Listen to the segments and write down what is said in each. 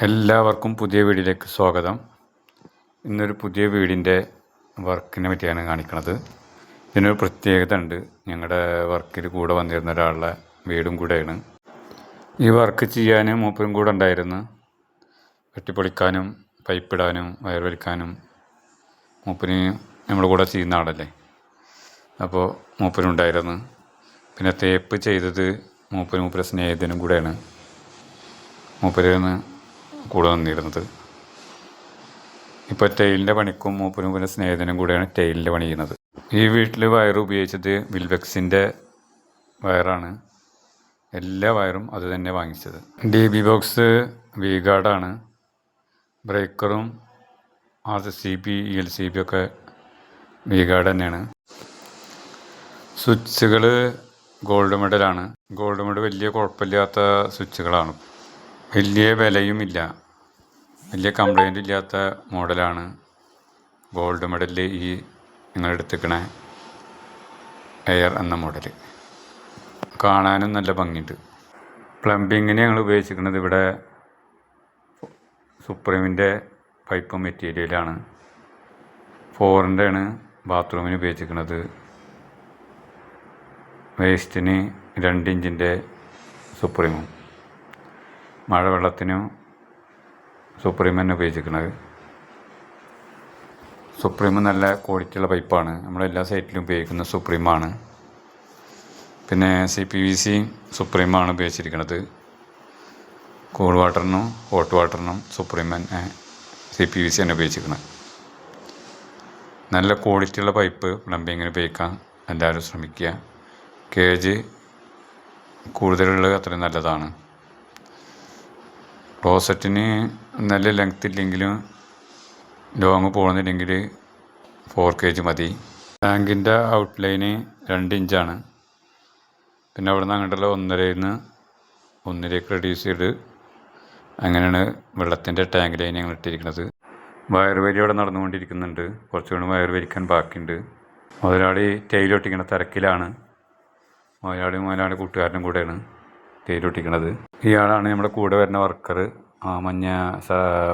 എല്ലാവർക്കും പുതിയ വീഡിയോയിലേക്ക് സ്വാഗതം. ഇന്നൊരു പുതിയ വീടിൻ്റെ വർക്കിനെ പറ്റിയാണ് കാണിക്കുന്നത്. ഇതിനൊരു പ്രത്യേകത ഉണ്ട്. ഞങ്ങളുടെ വർക്കിൽ കൂടെ വന്നിരുന്ന ഒരാളുടെ വീടും കൂടെയാണ്. ഈ വർക്ക് ചെയ്യാൻ മൂപ്പരും കൂടെ ഉണ്ടായിരുന്നു. വെട്ടിപ്പൊളിക്കാനും പൈപ്പിടാനും വയർ വലിക്കാനും മൂപ്പര് നമ്മുടെ കൂടെ ചെയ്യുന്ന ആളല്ലേ, അപ്പോൾ മൂപ്പരുണ്ടായിരുന്നു. പിന്നെ തേപ്പ് ചെയ്തത് മൂപ്പര് സ്നേഹിതനും കൂടെയാണ് മൂപ്പരിന്ന് കൂടെ വന്നിരുന്നത്. ഇപ്പോൾ ടൈലിൻ്റെ പണിക്കും മൂപ്പരും പിന്നെ സ്നേഹിതനും കൂടെയാണ് ടൈലിൻ്റെ പണി ചെയ്യുന്നത്. ഈ വീട്ടിൽ വയർ ഉപയോഗിച്ചത് വിൽബെക്സിൻ്റെ വയറാണ്. എല്ലാ വയറും അത് തന്നെ വാങ്ങിച്ചത്. DB ബോക്സ് V-ഗാർഡാണ്. ബ്രേക്കറും RCB LCB ഒക്കെ V-ഗാർഡ് തന്നെയാണ്. സ്വിച്ചുകൾ ഗോൾഡ് മെഡലാണ്. ഗോൾഡ് മെഡൽ വലിയ കുഴപ്പമില്ലാത്ത സ്വിച്ചുകളാണ്. വലിയ വിലയുമില്ല, വലിയ കംപ്ലൈൻ്റ് ഇല്ലാത്ത മോഡലാണ് ഗോൾഡ് മെഡലിൽ ഈ നിങ്ങളെടുത്തിക്കണ എയർ എന്ന മോഡൽ. കാണാനും നല്ല ഭംഗിയുണ്ട്. പ്ലംബിങ്ങിന് ഞങ്ങൾ ഉപയോഗിച്ചിരിക്കുന്നത് ഇവിടെ സുപ്രീമിൻ്റെ പൈപ്പ് മെറ്റീരിയലാണ്. 4ൻ്റെ ആണ് ബാത്റൂമിന് ഉപയോഗിച്ചിരിക്കുന്നത്. വേസ്റ്റിന് 2 ഇഞ്ചിൻ്റെ സുപ്രീമും, മഴവെള്ളത്തിനും സുപ്രീം തന്നെ ഉപയോഗിച്ചിരിക്കുന്നത്. സുപ്രീം നല്ല ക്വാളിറ്റിയുള്ള പൈപ്പാണ്. നമ്മളെല്ലാ സൈറ്റിലും ഉപയോഗിക്കുന്ന സുപ്രീമാണ്. പിന്നെ CPVC സുപ്രീമാണ് ഉപയോഗിച്ചിരിക്കുന്നത്. കൂൾ വാട്ടറിനും ഹോട്ട് വാട്ടറിനും സുപ്രീം തന്നെ CPVC തന്നെ ഉപയോഗിച്ചിരിക്കുന്നത്. നല്ല ക്വാളിറ്റിയുള്ള പൈപ്പ് പ്ലംബിങ്ങിന് ഉപയോഗിക്കാൻ എല്ലാവരും ശ്രമിക്കുക. കേജ് കൂടുതലുള്ളത് അത്രയും നല്ലതാണ്. ക്ലോസറ്റിന് നല്ല ലെങ്ത് ഇല്ലെങ്കിലും ലോങ് പോകുന്നില്ലെങ്കിൽ 4 kg മതി. ടാങ്കിൻ്റെ ഔട്ട്ലൈന് 2 ഇഞ്ചാണ്. പിന്നെ അവിടെ നിന്ന് അങ്ങോട്ടുള്ള 1.5 റെഡ്യൂസ് ചെയ്ത് അങ്ങനെയാണ് വെള്ളത്തിൻ്റെ ടാങ്ക് ലൈൻ ഞങ്ങൾ ഇട്ടിരിക്കുന്നത്. വയർ വലി അവിടെ നടന്നുകൊണ്ടിരിക്കുന്നുണ്ട്. കുറച്ചുകൂടി വയർ വലിക്കാൻ ബാക്കിയുണ്ട്. മുതലാളി ടൈലൊട്ടിക്കണ തിരക്കിലാണ്. മുതലാളി കൂട്ടുകാരനും കൂടെയാണ് ടൈലൊട്ടിക്കണത്. ഇയാളാണ് നമ്മുടെ കൂടെ വരുന്ന വർക്കർ. മഞ്ഞ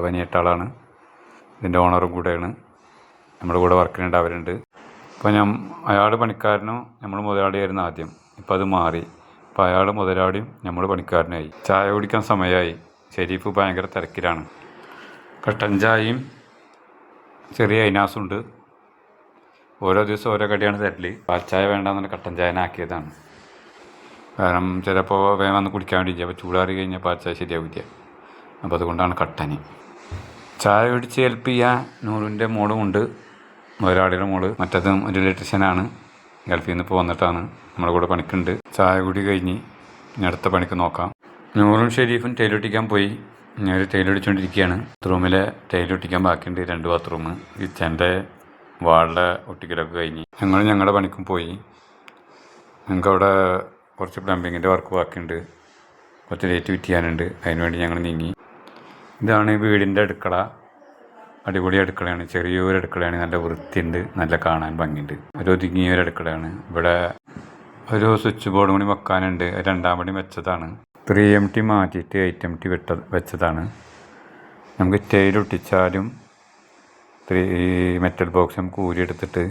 പനിയിട്ടാളാണ്. ഇതിൻ്റെ ഓണറും കൂടെയാണ്. നമ്മുടെ കൂടെ വർക്കിനുണ്ടാവലുണ്ട്. ഇപ്പോൾ അയാൾ പണിക്കാരനും നമ്മൾ മുതലാളിയായിരുന്നു ആദ്യം. ഇപ്പോൾ അത് മാറി. ഇപ്പോൾ അയാൾ മുതലാളിയും നമ്മൾ പണിക്കാരനായി. ചായ കുടിക്കാൻ സമയമായി. ഷെരീഫ് ഭയങ്കര തിരക്കിലാണ്. കട്ടൻ ചായയും ചെറിയ അയിനാസുണ്ട്. ഓരോ ദിവസം ഓരോ കടിയാണ് തരൽ. പാൽ ചായ വേണ്ടെന്നുള്ള കട്ടൻ ചായനാക്കിയതാണ്. കാരണം ചിലപ്പോൾ വേഗം വന്ന് കുടിക്കാൻ വേണ്ടിയില്ല. അപ്പോൾ ചൂടാറി കഴിഞ്ഞാൽ പാൽ ചായ ശരിയാവില്ല. അപ്പോൾ അതുകൊണ്ടാണ് കട്ടന്. ചായ കുടിച്ച് ഹെൽപ്പ് ചെയ്യാൻ നൂറിൻ്റെ മോളുമുണ്ട്, മുതലാളിയുടെ മോള്. മറ്റതും ഒരു ഇലക്ട്രീഷ്യനാണ്. ഗൾഫിൽ നിന്ന് ഇപ്പോൾ വന്നിട്ടാണ് നമ്മുടെ കൂടെ പണിക്കുണ്ട്. ചായ കുടി കഴിഞ്ഞ് ഇനി അടുത്ത പണിക്ക് നോക്കാം. നൂറും ഷെരീഫും ടൈലൊട്ടിക്കാൻ പോയി. ഞാൻ ടൈലൊട്ടിച്ചുകൊണ്ടിരിക്കുകയാണ്. ബാത്റൂമിലെ ടൈലൊട്ടിക്കാൻ ബാക്കിയുണ്ട്. 2 ബാത്റൂം. കിച്ചൻ്റെ വാളിലെ ഒട്ടിക്കലൊക്കെ കഴിഞ്ഞ് ഞങ്ങളുടെ പണിക്കും പോയി. ഞങ്ങൾക്കവിടെ കുറച്ച് പ്ലംബിങ്ങിൻ്റെ വർക്ക് ബാക്കിയുണ്ട്. കുറച്ച് ലൈറ്റ് ഫിറ്റ് ചെയ്യാനുണ്ട്. അതിനുവേണ്ടി ഞങ്ങൾ നീങ്ങി. ഇതാണ് വീടിൻ്റെ അടുക്കള. അടിപൊളി അടുക്കളയാണ്. ചെറിയൊരു അടുക്കളയാണ്. നല്ല വൃത്തിയുണ്ട്. നല്ല കാണാൻ ഭംഗിയുണ്ട്. ഒരു ഒതുങ്ങിയൊരു അടുക്കളയാണ്. ഇവിടെ ഒരു സ്വിച്ച് ബോർഡ് കൂടി വെക്കാനുണ്ട്. 2ാം പടി വെച്ചതാണ്. 3MT മാറ്റിയിട്ട് 8MT വെച്ചതാണ്. നമുക്ക് ടൈലൊട്ടിച്ചാലും ഈ മെറ്റൽ ബോക്സ് നമുക്ക് ഊരിയെടുത്തിട്ട്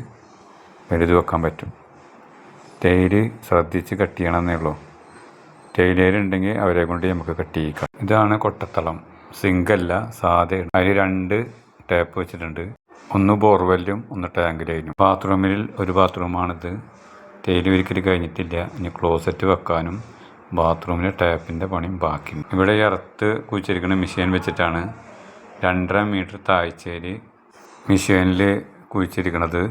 വലുത് വെക്കാൻ പറ്റും. ടൈല് ശ്രദ്ധിച്ച് കട്ട് ചെയ്യണമെന്നേ ഉള്ളൂ. ടൈലേരുണ്ടെങ്കിൽ അവരെ കൊണ്ട് നമുക്ക് കട്ട് ചെയ്യിക്കാം. ഇതാണ് കൊട്ടത്തളം. സിങ്കല്ല, സാധയാണ്. അതിൽ 2 ടാപ്പ് വെച്ചിട്ടുണ്ട്. ഒന്ന് ബോർവെല്ലും ഒന്ന് ടാങ്ക് ലൈനും. ബാത്റൂമിൽ ഒരു ബാത്റൂമാണിത്. ടൈല് ഒരിക്കൽ കഴിഞ്ഞിട്ടില്ല. ഇനി ക്ലോസറ്റ് വെക്കാനും ബാത്റൂമിലെ ടാപ്പിൻ്റെ പണിയും ബാക്കിയുണ്ട്. ഇവിടെ ഇറത്ത് കുഴിച്ചിരിക്കുന്ന മെഷീൻ വെച്ചിട്ടാണ് 2.5 മീറ്റർ താഴ്ചയിൽ മെഷീനിൽ കുഴിച്ചിരിക്കുന്നത്.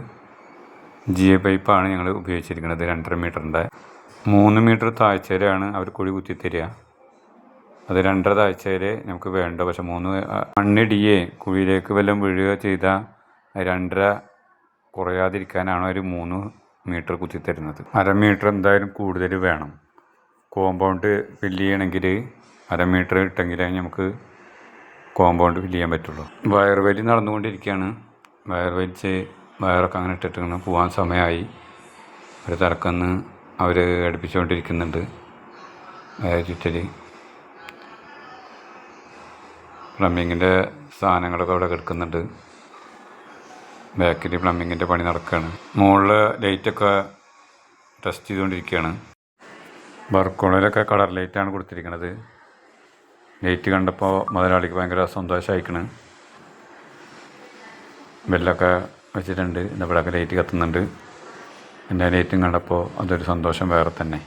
GA പൈപ്പാണ് ഞങ്ങൾ ഉപയോഗിച്ചിരിക്കുന്നത്. 2.5 മീറ്ററിൻ്റെ 3 മീറ്റർ താഴ്ചയിലാണ് അവർ കുഴി കുത്തിത്തരിക. അത് 2.5 താഴ്ചയിൽ നമുക്ക് വേണ്ട. പക്ഷെ 3 മണ്ണിടിയെ കുഴിയിലേക്ക് വല്ലതും വീഴുക ചെയ്താൽ 2.5 കുറയാതിരിക്കാനാണ് അവർ 3 മീറ്റർ കുത്തിത്തരുന്നത്. 1/2 മീറ്റർ എന്തായാലും കൂടുതൽ വേണം. കോമ്പൗണ്ട് ഫില്ല് ചെയ്യണമെങ്കിൽ 1/2 മീറ്റർ ഇട്ടെങ്കിലേ നമുക്ക് കോമ്പൗണ്ട് ഫില്ല് ചെയ്യാൻ പറ്റുള്ളൂ. വയർ വലി നടന്നുകൊണ്ടിരിക്കുകയാണ്. വയർ വലിച്ച് വയറൊക്കെ അങ്ങനെ ഇട്ടിട്ട് പോകാൻ സമയമായി. ഒരു തിരക്കെന്ന് അവർ അടുപ്പിച്ചുകൊണ്ടിരിക്കുന്നുണ്ട്. ചുറ്റൽ പ്ലംബിങ്ങിൻ്റെ സാധനങ്ങളൊക്കെ അവിടെ കിടക്കുന്നുണ്ട്. ബാക്കിൽ പ്ലംബിങ്ങിൻ്റെ പണി നടക്കുകയാണ്. മുകളിൽ ലൈറ്റൊക്കെ ടെസ്റ്റ് ചെയ്തുകൊണ്ടിരിക്കുകയാണ്. ബർക്കോളയിലൊക്കെ കളർ ലൈറ്റാണ് കൊടുത്തിരിക്കുന്നത്. ലൈറ്റ് കണ്ടപ്പോൾ മുതലാളിക്ക് ഭയങ്കര സന്തോഷമായിക്കണ്. ബെല്ലൊക്കെ വെച്ചിട്ടുണ്ട്. ഇവിടെയൊക്കെ ലൈറ്റ് കത്തുന്നുണ്ട്. എൻ്റെ ലൈറ്റും കണ്ടപ്പോൾ അതൊരു സന്തോഷം വേറെ തന്നെ.